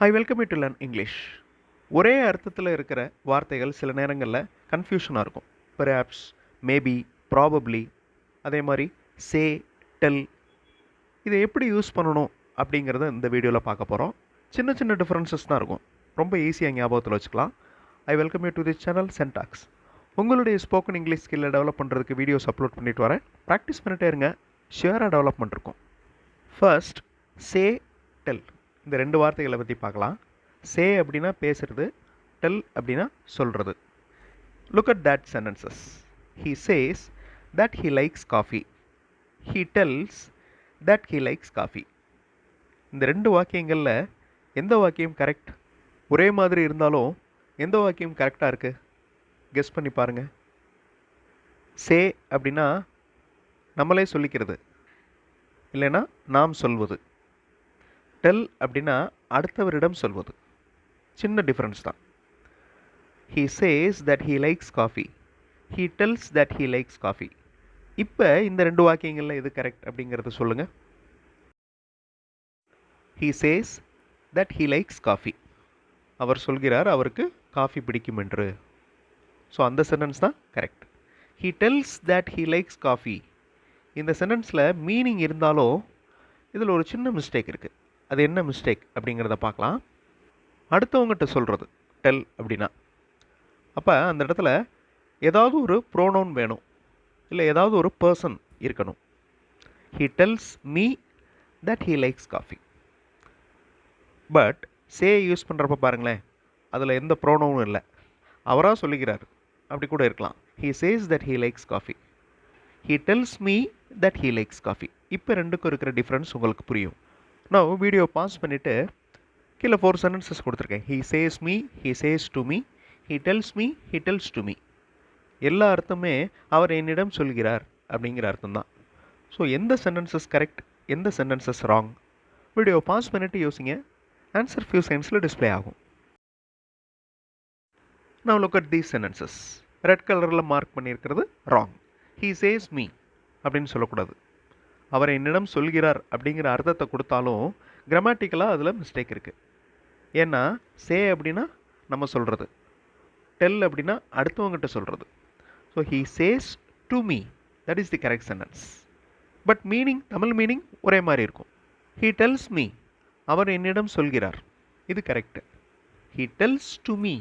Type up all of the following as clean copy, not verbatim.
I welcome you to learn English. ஒரே அர்த்தத்தில் இருக்கிற வார்த்தைகள் சில நேரங்களில் கன்ஃபியூஷனாக இருக்கும். பெர்ஹாப்ஸ், மேபி, ப்ராபப்ளி, அதே மாதிரி சே, டெல், இதை எப்படி யூஸ் பண்ணணும் அப்படிங்கிறத இந்த வீடியோவில் பார்க்க போகிறோம். சின்ன சின்ன டிஃப்ரென்சஸ் தான் இருக்கும், ரொம்ப ஈஸியாக ஞாபகத்தில் வச்சுக்கலாம். I welcome you to this channel சென்டாக்ஸ். உங்களுடைய ஸ்போக்கன் இங்கிலீஷ் ஸ்கில்லை டெவலப் பண்ணுறதுக்கு வீடியோஸ் அப்லோட் பண்ணிட்டு வரேன். ப்ராக்டிஸ் பண்ணிட்டே இருங்க, ஷியராக டெவலப்மெண்ட் இருக்கும். ஃபர்ஸ்ட், சே, டெல், இந்த ரெண்டு வார்த்தைகளை பற்றி பார்க்கலாம். சே அப்படின்னா பேசுறது, டெல் அப்படின்னா சொல்கிறது. Look at that sentences. He says that he likes coffee. He tells that he likes coffee. இந்த ரெண்டு வாக்கியங்களில் எந்த வாக்கியம் கரெக்ட்? ஒரே மாதிரி இருந்தாலும் எந்த வாக்கியம் கரெக்டாக இருக்குது? கெஸ் பண்ணி பாருங்கள். சே அப்படின்னா நம்மளே சொல்லிக்கிறது, இல்லைன்னா நாம் சொல்வது. டெல் அப்படின்னா அடுத்தவரிடம் சொல்வது. சின்ன டிஃப்ரென்ஸ் தான். He says that he likes coffee. He tells that he likes coffee. இப்போ இந்த ரெண்டு வாக்கியங்களில் எது கரெக்ட் அப்படிங்கிறத சொல்லுங்கள். He says that he likes coffee. அவர் சொல்கிறார் அவருக்கு காஃபி பிடிக்கும் என்று. ஸோ அந்த சென்டென்ஸ் தான் correct. He tells that he likes coffee. இந்த சென்டென்ஸில் மீனிங் இருந்தாலும் இதில் ஒரு சின்ன மிஸ்டேக் இருக்குது. அது என்ன மிஸ்டேக் அப்படிங்கிறத பார்க்கலாம். அடுத்தவங்ககிட்ட சொல்கிறது டெல் அப்படின்னா, அப்போ அந்த இடத்துல ஏதாவது ஒரு ப்ரோனவுன் வேணும், இல்லை ஏதாவது ஒரு பர்சன் இருக்கணும். He tells me that he likes coffee. But say use பண்ணுறப்ப பாருங்களேன், அதில் எந்த ப்ரோனவுனும் இல்லை, அவராக சொல்லிக்கிறார். அப்படி கூட இருக்கலாம். He says that he likes coffee. He tells me that he likes coffee. இப்போ ரெண்டுக்கும் இருக்கிற டிஃப்ரென்ஸ் உங்களுக்கு புரியும். நான் வீடியோ பாஸ் பண்ணிவிட்டு கீழே 4 சென்டென்சஸ் கொடுத்துருக்கேன். He says me, he says to me, he tells me, he tells to me. எல்லா அர்த்தமே அவர் என்னிடம் சொல்கிறார் அப்படிங்கிற அர்த்தம் தான். ஸோ எந்த சென்டென்சஸ் கரெக்ட், எந்த சென்டென்சஸ் ராங்? வீடியோ பாஸ் பண்ணிவிட்டு யோசிங்க. ஆன்சர் ஃபியூ செகண்ட்ஸில் டிஸ்பிளே ஆகும். Now look at these sentences. Red கலரில் மார்க் பண்ணியிருக்கிறது ராங். He says me அப்படின்னு சொல்லக்கூடாது. அவர் என்னிடம் சொல்கிறார் அப்படிங்கிற அர்த்தத்தை கொடுத்தாலும் கிராமட்டிக்கலாக அதில் மிஸ்டேக் இருக்குது. ஏன்னா சே அப்படின்னா நம்ம சொல்கிறது, டெல் அப்படின்னா அடுத்தவங்ககிட்ட சொல்கிறது. So he says to me, that is the correct sentence. But meaning, Tamil meaning ஒரே மாதிரி இருக்கும். He tells me, அவர் என்னிடம் சொல்கிறார், இது correct. He tells to me,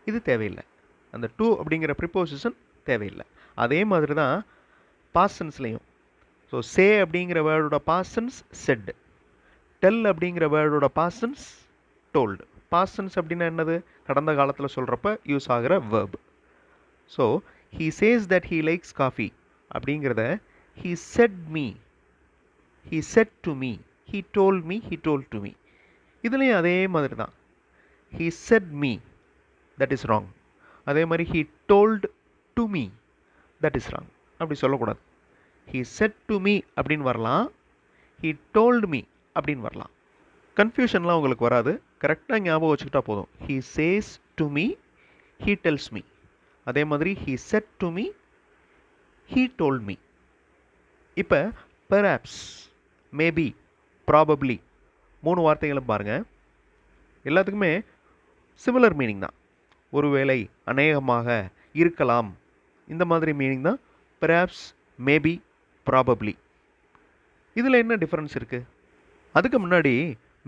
இது தேவையில்லை. அந்த டு அப்படிங்கிற ப்ரிப்போசிஷன் தேவையில்லை. அதே மாதிரி தான் பாஸ்ட் டென்ஸ்லையும். ஸோ சே அப்படிங்கிற வேர்டோட பாஸ்ட் டென்ஸ் செட், டெல் அப்படிங்கிற வேர்டோட past tense told. Past tense அப்படின்னா என்னது? கடந்த காலத்தில் சொல்கிறப்ப யூஸ் ஆகிற verb. So he says that he likes coffee அப்படிங்கிறத he said me, he said to me, he told me, he told to me. இதுலேயும் அதே மாதிரி தான். he said me, that is wrong. அதே மாதிரி he told to me, that is wrong. அப்படி சொல்லக்கூடாது. he said to me அப்படின்னு வரலாம், he told me அப்படின்னு வரலாம். கன்ஃபியூஷன்லாம் உங்களுக்கு வராது, கரெக்டாக ஞாபகம் வச்சுக்கிட்டா போதும். he says to me, he tells me. அதே மாதிரி he said to me, he told me. இப்போ perhaps, maybe, probably 3 வார்த்தைகளும் பாருங்கள். எல்லாத்துக்குமே சிமிலர் மீனிங் தான். ஒருவேளை, அநேகமாக, இருக்கலாம், இந்த மாதிரி மீனிங் தான் perhaps, maybe, probably. இதில் என்ன டிஃப்ரென்ஸ் இருக்குது? அதுக்கு முன்னாடி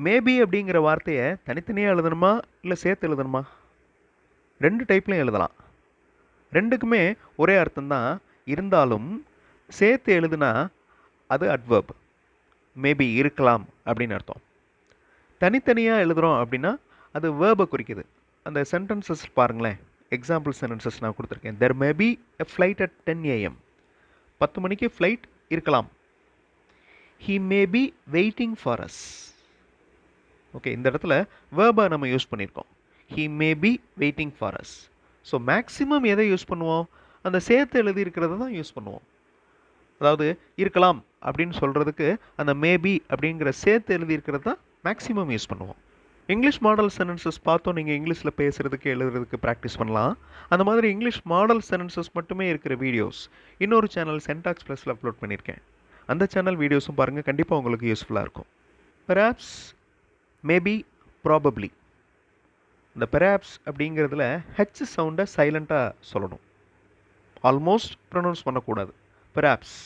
மேபி அப்படிங்கிற வார்த்தையை தனித்தனியாக எழுதணுமா இல்லை சேர்த்து எழுதணுமா? 2 டைப்லையும் எழுதலாம். ரெண்டுக்குமே ஒரே அர்த்தம் தான். இருந்தாலும் சேர்த்து எழுதுனா அது அட்வர்ப். மேபி இருக்கலாம் அப்படின்னு அர்த்தம். தனித்தனியாக எழுதுகிறோம் அப்படின்னா அது வேர்பை குறிக்குது. அந்த சென்டென்சஸ் பாருங்களேன். எக்ஸாம்பிள் சென்டென்சஸ் நான் கொடுத்துருக்கேன். There may be a flight at 10 AM. 10 மணிக்கு ஃப்ளைட் இருக்கலாம். He may be waiting for us. Okay, இந்த இடத்துல வேர்பை நம்ம யூஸ் பண்ணியிருக்கோம். He may be waiting for us. So maximum எதை யூஸ் பண்ணுவோம்? அந்த சேர்த்து எழுதி இருக்கிறத தான் யூஸ் பண்ணுவோம். அதாவது இருக்கலாம் அப்படின்னு சொல்கிறதுக்கு அந்த மேபி அப்படிங்கிற சேர்த்து எழுதி இருக்கிறது தான் மேக்ஸிமம் யூஸ் பண்ணுவோம். இங்கிலீஷ் மாடல் சென்டென்சஸ் பார்த்தோம். நீங்கள் இங்கிலீஷில் பேசுகிறதுக்கு எழுதுறதுக்கு ப்ராக்டிஸ் பண்ணலாம். அந்த மாதிரி இங்கிலீஷ் மாடல் சென்டென்சஸ் மட்டுமே இருக்கிற வீடியோஸ் இன்னொரு சேனல் சென்டாக்ஸ் ப்ளஸில் அப்லோட் பண்ணியிருக்கேன். அந்த சேனல் வீடியோஸும் பாருங்கள், கண்டிப்பாக உங்களுக்கு யூஸ்ஃபுல்லாக இருக்கும். Perhaps, maybe, probably. இந்த பெராப்ஸ் அப்படிங்கிறதுல ஹெச் சவுண்டை சைலண்ட்டாக சொல்லணும். ஆல்மோஸ்ட் ப்ரொனவுன்ஸ் பண்ணக்கூடாது. பெராப்ஸ்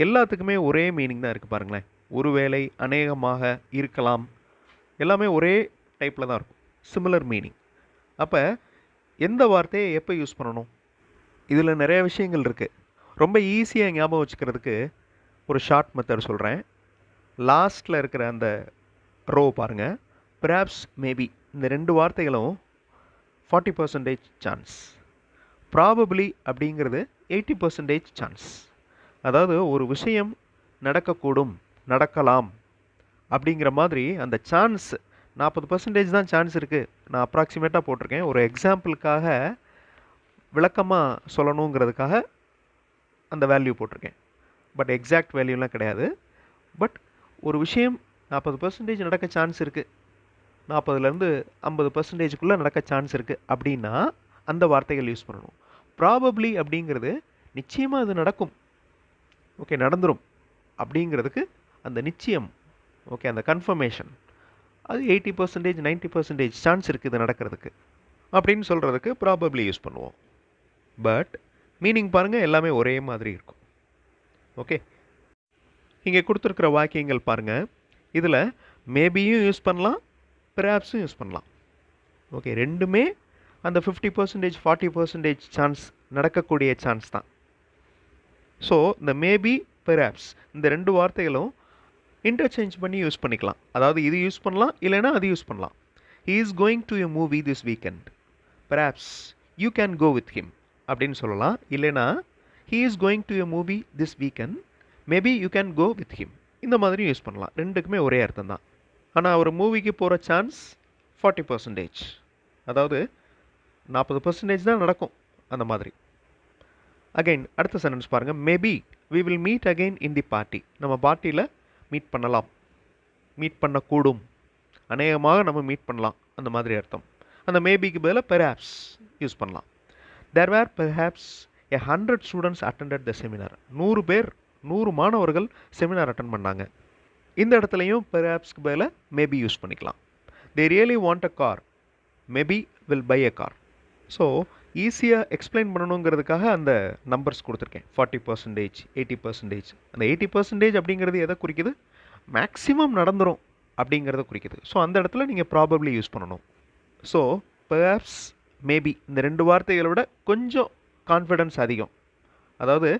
எல்லாத்துக்குமே ஒரே மீனிங் தான் இருக்குது பாருங்களேன். ஒருவேளை, அநேகமாக, இருக்கலாம், எல்லாமே ஒரே டைப்பில் தான் இருக்கும். Similar meaning. அப்போ எந்த வார்த்தையை எப்போ யூஸ் பண்ணணும்? இதில் நிறைய விஷயங்கள் இருக்குது. ரொம்ப ஈஸியாக ஞாபகம் வச்சுக்கிறதுக்கு ஒரு ஷார்ட் மெத்தட் சொல்கிறேன். லாஸ்ட்டில் இருக்கிற அந்த ரோ பாருங்கள். பெராப்ஸ், மேபி, இந்த ரெண்டு வார்த்தைகளும் 40% சான்ஸ். ப்ராபப்ளி அப்படிங்கிறது 80% சான்ஸ். அதாவது ஒரு விஷயம் நடக்கக்கூடும், நடக்கலாம் அப்படிங்கிற மாதிரி அந்த சான்ஸ் 40% தான் சான்ஸ் இருக்குது. நான் அப்ராக்சிமேட்டாக போட்டிருக்கேன். ஒரு எக்ஸாம்பிளுக்காக விளக்கமாக சொல்லணுங்கிறதுக்காக அந்த வேல்யூ போட்டிருக்கேன். பட் எக்ஸாக்ட் வேல்யூலாம் கிடையாது. பட் ஒரு விஷயம் 40% நடக்க சான்ஸ் இருக்குது, 40லேருந்து 50%க்குள்ளே நடக்க சான்ஸ் இருக்குது அப்படின்னா அந்த வார்த்தைகள் யூஸ் பண்ணணும். ப்ராபப்ளி அப்படிங்கிறது நிச்சயமாக அது நடக்கும், ஓகே, நடந்துடும் அப்படிங்கிறதுக்கு அந்த நிச்சயம், ஓகே, அந்த கன்ஃபர்மேஷன், அது 80% 90% சான்ஸ் இருக்குது இது நடக்கிறதுக்கு அப்படின்னு சொல்கிறதுக்கு ப்ராபப்ளி யூஸ் பண்ணுவோம். பட் மீனிங் பாருங்கள், எல்லாமே ஒரே மாதிரி இருக்கும். ஓகே, இங்கே கொடுத்துருக்கிற வாக்கியங்கள் பாருங்கள். இதில் மேபியும் யூஸ் பண்ணலாம், பெராப்ஸும் யூஸ் பண்ணலாம். ஓகே, ரெண்டுமே அந்த 50% 40% சான்ஸ் நடக்கக்கூடிய சான்ஸ் தான். ஸோ இந்த மேபி, பெராப்ஸ் இந்த ரெண்டு வார்த்தைகளும் இன்டர்சேஞ்ச் பண்ணி யூஸ் பண்ணிக்கலாம். அதாவது இது யூஸ் பண்ணலாம், இல்லைனா அது யூஸ் பண்ணலாம். He is going to a movie this weekend, perhaps you can go with him அப்படின்னு சொல்லலாம். இல்லைனா he is going to a movie this weekend, maybe you can go with him, இந்த மாதிரி யூஸ் பண்ணலாம். ரெண்டுக்குமே ஒரே அர்த்தம் தான். ஆனால் ஒரு மூவிக்கு போகிற சான்ஸ் 40%, அதாவது 40% தான் நடக்கும் அந்த மாதிரி. அகைன் அடுத்த சென்டென்ஸ் பாருங்கள். Maybe we will meet again in the party, நம்ம பார்ட்டியில் மீட் பண்ணலாம், மீட் பண்ணக்கூடும், அநேகமாக நம்ம மீட் பண்ணலாம், அந்த மாதிரி அர்த்தம். அந்த மேபிக்கு பதிலாக பெராப்ஸ் யூஸ் பண்ணலாம். There were perhaps 100 students attended the seminar, 100 பேர், 100 மாணவர்கள் செமினார் அட்டன் பண்ணாங்க. இந்த இடத்துலையும் பெர்ஹாப்ஸ்க்கு பதிலாக மேபி யூஸ் பண்ணிக்கலாம். They really want a car, maybe will buy a car. So ஈஸியாக எக்ஸ்பிளைன் பண்ணணுங்கிறதுக்காக அந்த நம்பர்ஸ் கொடுத்துருக்கேன். 40%, 80%. அந்த 80% அப்படிங்கிறது எதை குறிக்குது? மேக்ஸிமம் நடந்துடும் அப்படிங்கிறத குறிக்குது. ஸோ அந்த இடத்துல நீங்கள் ப்ராபப்ளி யூஸ் பண்ணணும். ஸோ பெர்ஹாப்ஸ், மேபி இந்த ரெண்டு வார்த்தைகளை விட கொஞ்சம் கான்ஃபிடன்ஸ் அதிகம், அதாவது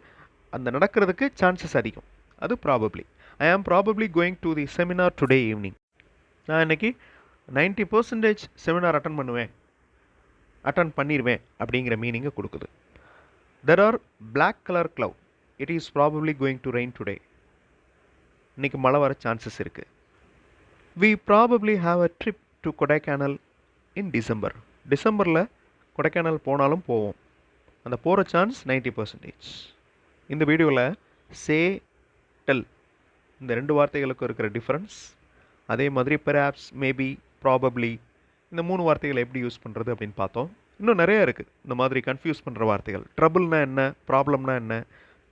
அந்த நடக்கிறதுக்கு சான்சஸ் அதிகம், அது probably. I am probably going to the seminar today evening, நான் இன்றைக்கி 90% செமினார் அட்டன் பண்ணிடுவேன் அப்படிங்கிற மீனிங்கை கொடுக்குது. There are black colour cloud, it is probably going to rain today, இன்றைக்கி மழை வர சான்சஸ் இருக்குது. We probably have a trip to Kodaikanal in December, டிசம்பரில் கொடைக்கானல் போனாலும் போவோம், அந்த போகிற சான்ஸ் 90%. இந்த வீடியோவில் சே, டெல் இந்த ரெண்டு வார்த்தைகளுக்கும் இருக்கிற டிஃப்ரென்ஸ், அதே மாதிரி பெர்ஹாப்ஸ், மேபி, ப்ராபப்ளி இந்த 3 வார்த்தைகளை எப்படி யூஸ் பண்ணுறது அப்படின்னு பார்த்தோம். இன்னும் நிறைய இருக்குது இந்த மாதிரி கன்ஃபியூஸ் பண்ணுற வார்த்தைகள். ட்ரபிள்னா என்ன, ப்ராப்ளம்னா என்ன,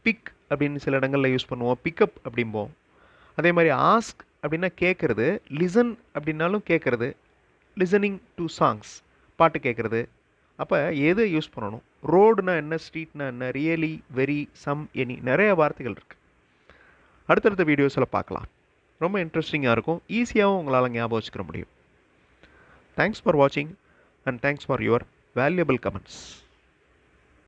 பிக் அப்படின்னு சில இடங்களில் யூஸ் பண்ணுவோம், பிக்கப் அப்படிம்போம். அதே மாதிரி ஆஸ்க் அப்படின்னா கேட்குறது, லிசன் அப்படின்னாலும் கேட்குறது, லிசனிங் டு சாங்ஸ் பாட்டு கேட்குறது. அப்போ எதை யூஸ் பண்ணணும்? ரோடுனா என்ன, ஸ்ட்ரீட்னா என்ன, ரியலி, வெரி, சம், எனி, நிறைய வார்த்தைகள் இருக்குது. அடுத்தடுத்த வீடியோஸில் பார்க்கலாம். ரொம்ப இன்ட்ரெஸ்டிங்காக இருக்கும், ஈஸியாகவும் உங்களால் ஞாபகம் வச்சுக்கிற முடியும். Thanks for watching and thanks for your valuable comments.